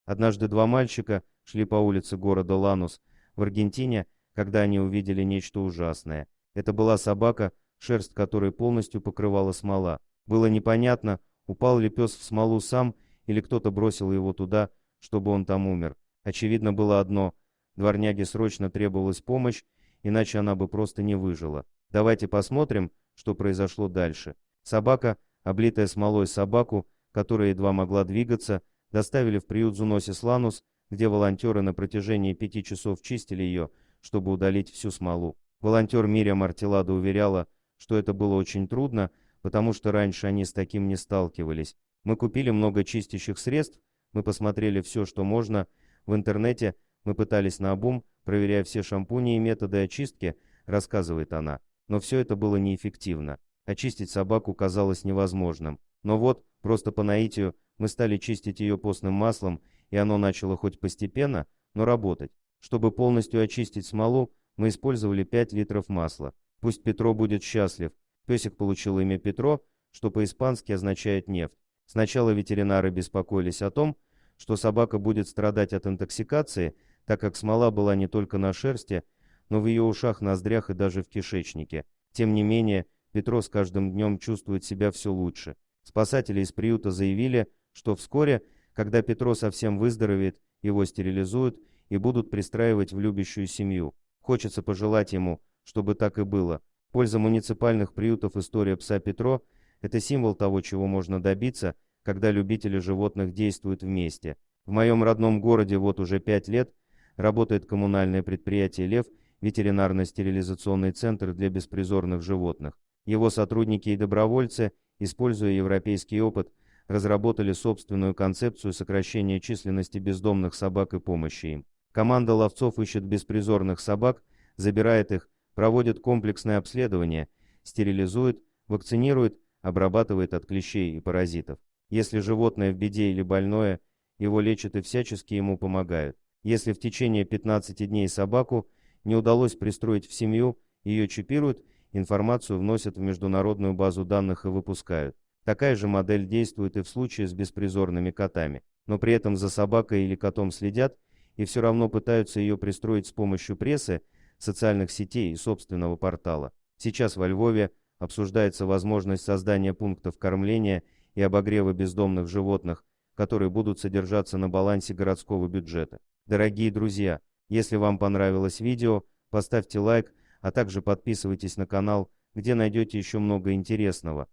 Однажды два мальчика шли по улице города Ланус в Аргентине, когда они увидели нечто ужасное. Это была собака, шерсть которой полностью покрывала смола. Было непонятно, упал ли пес в смолу сам или кто-то бросил его туда, чтобы он там умер. Очевидно было одно: дворняге срочно требовалась помощь, иначе она бы просто не выжила. Давайте посмотрим, что произошло дальше. Собака, облитая смолой собаку, которая едва могла двигаться, доставили в приют Зуносис Ланус, где волонтеры на протяжении 5 часов чистили ее, чтобы удалить всю смолу. Волонтер Мириам Артиладо уверяла, что это было очень трудно, потому что раньше они с таким не сталкивались. Мы купили много чистящих средств, мы посмотрели все, что можно. В интернете мы пытались наобум, проверяя все шампуни и методы очистки, рассказывает она. Но все это было неэффективно. Очистить собаку казалось невозможным. Но вот, просто по наитию, мы стали чистить ее постным маслом, и оно начало хоть постепенно, но работать. Чтобы полностью очистить смолу, мы использовали 5 литров масла. Пусть Петро будет счастлив. Песик получил имя Петро, что по-испански означает нефть. Сначала ветеринары беспокоились о том, что собака будет страдать от интоксикации, так как смола была не только на шерсти, но в ее ушах, ноздрях и даже в кишечнике. Тем не менее, Петро с каждым днем чувствует себя все лучше. Спасатели из приюта заявили, что вскоре, когда Петро совсем выздоровеет, его стерилизуют и будут пристраивать в любящую семью. Хочется пожелать ему, чтобы так и было. Польза муниципальных приютов «История пса Петро» – это символ того, чего можно добиться, когда любители животных действуют вместе. В моем родном городе вот уже 5 лет работает коммунальное предприятие «Лев», ветеринарно-стерилизационный центр для беспризорных животных. Его сотрудники и добровольцы, используя европейский опыт, разработали собственную концепцию сокращения численности бездомных собак и помощи им. Команда ловцов ищет беспризорных собак, забирает их, проводит комплексное обследование, стерилизует, вакцинирует, обрабатывает от клещей и паразитов. Если животное в беде или больное, его лечат и всячески ему помогают. Если в течение 15 дней собаку не удалось пристроить в семью, ее чипируют, информацию вносят в международную базу данных и выпускают. Такая же модель действует и в случае с беспризорными котами. Но при этом за собакой или котом следят и все равно пытаются ее пристроить с помощью прессы, социальных сетей и собственного портала. Сейчас во Львове обсуждается возможность создания пунктов кормления и обогрева бездомных животных, которые будут содержаться на балансе городского бюджета. Дорогие друзья, если вам понравилось видео, поставьте лайк, а также подписывайтесь на канал, где найдете еще много интересного.